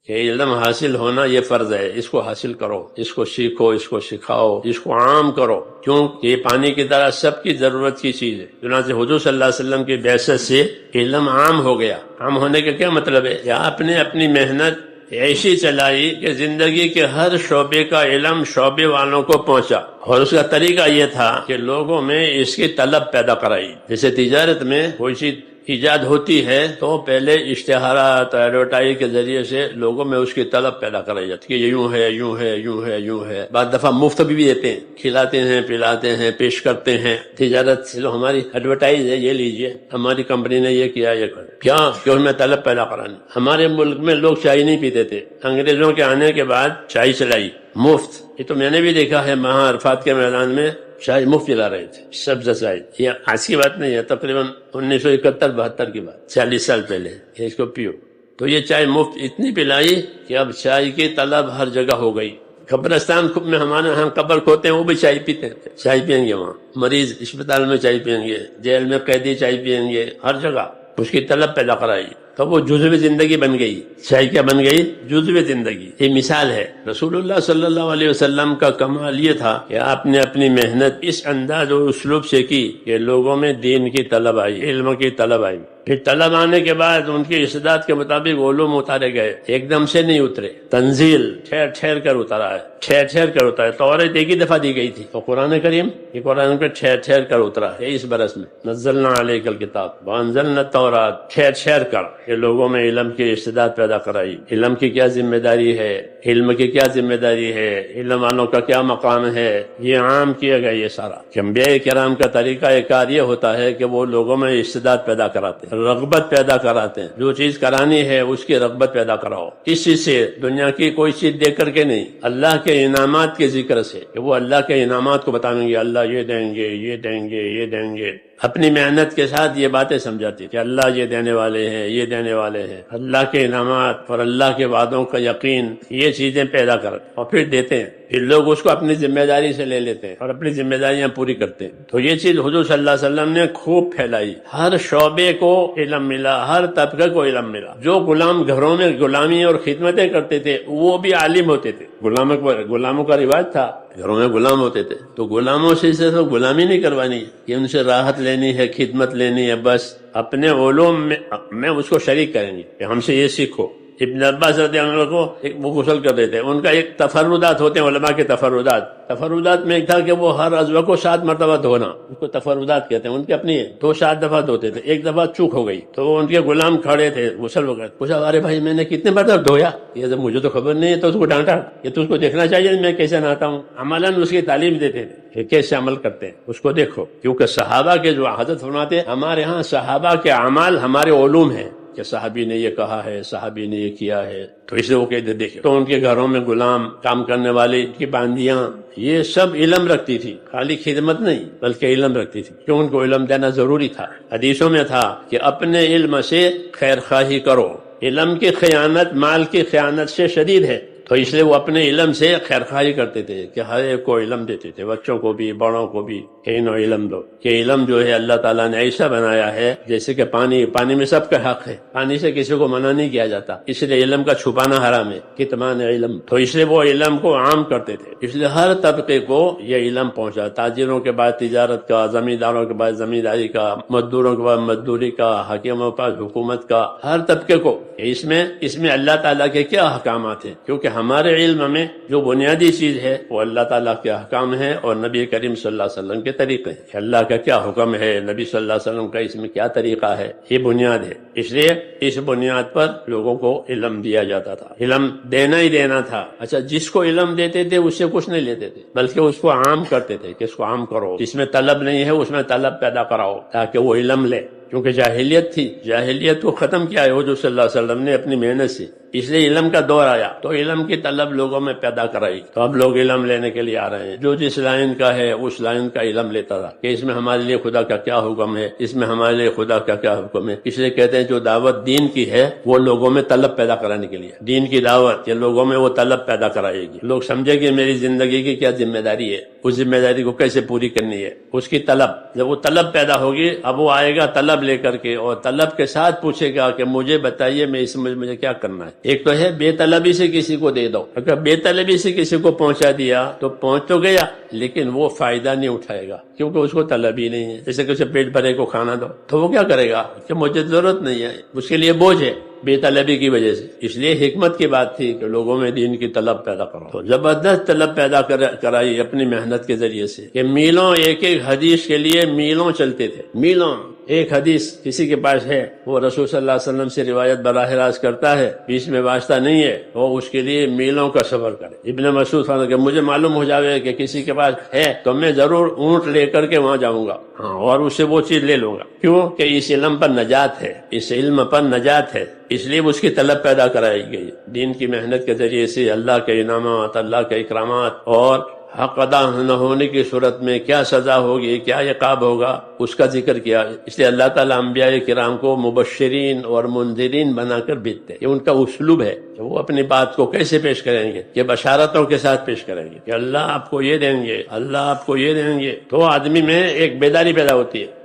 کہ علم حاصل ہونا یہ فرض ہے، اس کو حاصل کرو، اس کو سیکھو، اس کو سکھاؤ، اس کو عام کرو، کیوں کہ یہ پانی کی طرح سب کی ضرورت کی چیز ہے۔ چنانچہ حضور صلی اللہ علیہ وسلم کی بعثت سے علم عام ہو گیا۔ عام ہونے کا کیا مطلب ہے؟ کہ آپ نے اپنی محنت ایسی چلائی کہ زندگی کے ہر شعبے کا علم شعبے والوں کو پہنچا، اور اس کا طریقہ یہ تھا کہ لوگوں میں اس کی طلب پیدا کرائی۔ جیسے تجارت میں کوئی چیز ایجاد ہوتی ہے تو پہلے اشتہارات، ایڈورٹائز کے ذریعے سے لوگوں میں اس کی طلب پیدا کرائی جاتی ہے کہ یہ یوں ہے، یوں ہے، یوں ہے، یوں ہے۔ بعض دفعہ مفت بھی دیتے ہیں، کھلاتے ہیں، پلاتے ہیں، پیش کرتے ہیں۔ تجارت سے جو ہماری ایڈورٹائز ہے، یہ لیجئے ہماری کمپنی نے یہ کیا، یہ کیا کہ اس میں طلب پیدا کرانی۔ ہمارے ملک میں لوگ چائے نہیں پیتے تھے، انگریزوں کے آنے کے بعد چائے چلائی مفت۔ یہ تو میں نے بھی دیکھا ہے، وہاں عرفات کے میدان میں چائے مفت پلا رہے تھے، سبز چائے۔ یہ آج کی بات نہیں ہے، تقریباً 1971-72 کی بات، 40 سال پہلے۔ اس کو پیو تو یہ چائے مفت اتنی پلائی کہ اب چائے کی طلب ہر جگہ ہو گئی۔ قبرستان میں ہمارے ہاں قبر کھوتے ہیں، وہ بھی چائے پیتے ہیں، چائے پئیں گے وہاں۔ مریض اسپتال میں چائے پئیں گے، جیل میں قیدی چائے پئیں گے، ہر جگہ اس کی طلب پیدا کرائی تو وہ جزو زندگی بن گئی۔ چائے کیا بن گئی؟ جزو زندگی۔ یہ مثال ہے۔ رسول اللہ صلی اللہ علیہ وسلم کا کمال یہ تھا کہ آپ نے اپنی محنت اس انداز اور اسلوب سے کی کہ لوگوں میں دین کی طلب آئی، علم کی طلب آئی۔ پھر طلب آنے کے بعد ان کی استعداد کے مطابق علوم اتارے گئے، ایک دم سے نہیں اترے، تنزیل ٹھہر ٹھہر کر اترا ہے، ٹھہر ٹھہر کر اترا ہے۔ توریت ایک ہی دفعہ دی گئی تھی، تو قرآن کریم یہ قرآن پہ ٹھہر ٹھہر کر اترا ہے 23 برس میں۔ نزلنا علیک الکتاب وانزلنا التوراۃ، ٹھہر ٹھہر کر کہ لوگوں میں علم کی استعداد پیدا کرائی۔ علم کی کیا ذمہ داری ہے، علم کی کیا ذمہ داری ہے، علم والوں کا کیا مقام ہے، یہ عام کیا گیا یہ سارا۔ کہ انبیاء کرام کا طریقہ کار یہ ہوتا ہے کہ وہ لوگوں میں استعداد پیدا کراتے ہیں، رغبت پیدا کراتے ہیں۔ جو چیز کرانی ہے اس کی رغبت پیدا کراؤ۔ کس چیز سے؟ دنیا کی کوئی چیز دیکھ کر کے نہیں، اللہ کے انعامات کے ذکر سے، کہ وہ اللہ کے انعامات کو بتائیں گے، اللہ یہ دیں گے، یہ دیں گے، یہ دیں گے۔ اپنی محنت کے ساتھ یہ باتیں سمجھاتی کہ اللہ یہ دینے والے ہیں، یہ دینے والے ہیں۔ اللہ کے انعامات اور اللہ کے وعدوں کا یقین، یہ چیزیں پیدا کرتے اور پھر دیتے ہیں۔ پھر لوگ اس کو اپنی ذمہ داری سے لے لیتے ہیں اور اپنی ذمہ داریاں پوری کرتے ہیں۔ تو یہ چیز حضور صلی اللہ علیہ وسلم نے خوب پھیلائی، ہر شعبے کو علم ملا، ہر طبقے کو علم ملا۔ جو غلام گھروں میں غلامی اور خدمتیں کرتے تھے وہ بھی عالم ہوتے تھے۔ غلاموں کا رواج تھا، گھروں میں غلام ہوتے تھے، تو غلاموں سے صرف غلامی نہیں کروانی کہ ان سے راحت لینی ہے، خدمت لینی ہے، بس اپنے علوم میں اس کو شریک کریں گے کہ ہم سے یہ سیکھو۔ ابن عباس رضی اللہ عنہ کو وہ غسل کر دیتے ہیں، ان کا ایک تفردات ہوتے ہیں علماء کے تفردات میں ایک تھا کہ وہ ہر عضو کو 7 مرتبہ دھونا، اس کو تفردات کہتے ہیں۔ ان کے اپنی دو 7 دفعہ دھوتے تھے، ایک دفعہ چوک ہو گئی تو وہ ان کے غلام کھڑے تھے غسل وغیرہ، پوچھا ارے بھائی میں نے کتنے مرتبہ دھویا؟ یہ جب مجھے تو خبر نہیں ہے، تو اس کو ڈانٹا کہ تو اس کو دیکھنا چاہیے میں کیسے نہاتا ہوں۔ عملاً اس کی تعلیم دیتے تھے کہ کیسے عمل کرتے ہیں، اس کو دیکھو۔ کیونکہ صحابہ کے جو حضرت فرماتے ہیں ہمارے ہاں صحابہ کے اعمال ہمارے علوم ہیں، کہ صحابی نے یہ کہا ہے، صحابی نے یہ کیا ہے، تو اس لیے وہ کہتے دیکھیں۔ تو ان کے گھروں میں غلام، کام کرنے والے، ان کی باندیاں، یہ سب علم رکھتی تھی، خالی خدمت نہیں بلکہ علم رکھتی تھی، کیوں ان کو علم دینا ضروری تھا۔ حدیثوں میں تھا کہ اپنے علم سے خیر خواہی کرو، علم کی خیانت مال کی خیانت سے شدید ہے، تو اس لیے وہ اپنے علم سے خیر خواہی کرتے تھے کہ ہر ایک کو علم دیتے تھے، بچوں کو بھی، بڑوں کو بھی، کہ انہوں علم دو۔ کہ علم جو ہے اللہ تعالیٰ نے ایسا بنایا ہے جیسے کہ پانی میں سب کا حق ہے، پانی سے کسی کو منع نہیں کیا جاتا، اس لیے علم کا چھپانا حرام ہے، کتمان علم، تو اس لیے وہ علم کو عام کرتے تھے۔ اس لیے ہر طبقے کو یہ علم پہنچا، تاجروں کے بعد تجارت کا، زمینداروں کے بعد زمینداری کا، مزدوروں کے بعد مزدوری کا، حاکموں کے بعد حکومت کا، ہر طبقے کو۔ اس میں اللہ تعالیٰ کے کیا احکامات ہیں، کیونکہ ہمارے علم میں جو بنیادی چیز ہے وہ اللہ تعالیٰ کے احکام ہے اور نبی کریم صلی اللہ علیہ وسلم کے طریقے ہیں کہ اللہ کا کیا حکم ہے، نبی صلی اللہ علیہ وسلم کا اس میں کیا طریقہ ہے، یہ بنیاد ہے۔ اس لیے اس بنیاد پر لوگوں کو علم دیا جاتا تھا، علم دینا ہی دینا تھا۔ اچھا، جس کو علم دیتے تھے اس سے کچھ نہیں لیتے تھے بلکہ اس کو عام کرتے تھے کہ اس کو عام کرو، جس میں طلب نہیں ہے اس میں طلب پیدا کراؤ تاکہ وہ علم لے، کیونکہ جاہلیت تھی، جاہلیت کو ختم کیا ہے حضور صلی اللہ علیہ وسلم نے اپنی محنت سے۔ اس لیے علم کا دور آیا تو علم کی طلب لوگوں میں پیدا کرائی، تو اب لوگ علم لینے کے لیے آ رہے ہیں۔ جو جس لائن کا ہے اس لائن کا علم لیتا تھا کہ اس میں ہمارے لیے خدا کا کیا حکم ہے، اس میں ہمارے لیے خدا کا کیا حکم ہے۔ اس لیے کہتے ہیں جو دعوت دین کی ہے وہ لوگوں میں طلب پیدا کرانے کے لیے، دین کی دعوت کہ لوگوں میں وہ طلب پیدا کرائے گی، لوگ سمجھے کہ میری زندگی کی کیا ذمہ داری ہے، اس ذمہ داری کو کیسے پوری کرنی ہے، اس کی طلب۔ جب وہ طلب پیدا ہوگی اب وہ آئے گا طلب لے کر کے، اور طلب کے ساتھ پوچھے گا کہ مجھے بتائیے میں اس میں مجھے کیا کرنا ہے، ایک تو ہے بے طلبی سے کسی کو دے دو. اگر بے طلبی سے کسی کو پہنچا دیا تو پہنچ تو گیا لیکن وہ فائدہ نہیں اٹھائے گا کیونکہ اس کو طلب ہی نہیں ہے. جیسے کہ اسے پیٹ بھرے کو کھانا دو تو وہ کیا کرے گا کہ مجھے ضرورت نہیں ہے, اس کے لیے بوجھ ہے بے طلبی کی وجہ سے. اس لیے حکمت کی بات تھی کہ لوگوں میں دین کی طلب پیدا کرو. تو زبردست طلب پیدا کرائی اپنی محنت کے ذریعے سے کہ میلوں ایک ایک حدیث کے لیے میلوں چلتے تھے. میلوں ایک حدیث کسی کے پاس ہے وہ رسول صلی اللہ علیہ وسلم سے روایت براہ راست کرتا ہے, بیچ میں واسطہ نہیں ہے, وہ اس کے لیے میلوں کا سفر کرے. ابن مسعود فرماتے کہ مجھے معلوم ہو جاوے کہ کسی کے پاس ہے تو میں ضرور اونٹ لے کر کے وہاں جاؤں گا اور اس سے وہ چیز لے لوں گا. کیوں کہ اس علم پر نجات ہے, اس علم پر نجات ہے, اس لیے اس کی طلب پیدا کرائی گئی. دین کی محنت کے ذریعے سے اللہ کے انعامات, اللہ کے اکرامات اور حق ادا نہ ہونے کی صورت میں کیا سزا ہوگی, کیا عقاب ہوگا, اس کا ذکر کیا. اس لیے اللہ تعالیٰ انبیاء کرام کو مبشرین اور منذرین بنا کر بھیجتے ہیں. یہ ان کا اسلوب ہے کہ وہ اپنی بات کو کیسے پیش کریں گے, کہ بشارتوں کے ساتھ پیش کریں گے کہ اللہ آپ کو یہ دیں گے, اللہ آپ کو یہ دیں گے, تو آدمی میں ایک بیداری پیدا ہوتی ہے.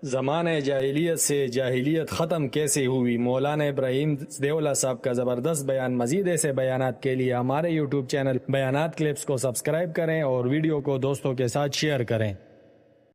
زمانہ جاہلیت سے جاہلیت ختم کیسے ہوئی, مولانا ابراہیم دیولہ صاحب کا زبردست بیان. مزید ایسے بیانات کے لیے ہمارے یوٹیوب چینل بیانات کلپس کو سبسکرائب کریں اور ویڈیو کو دوستوں کے ساتھ شیئر کریں.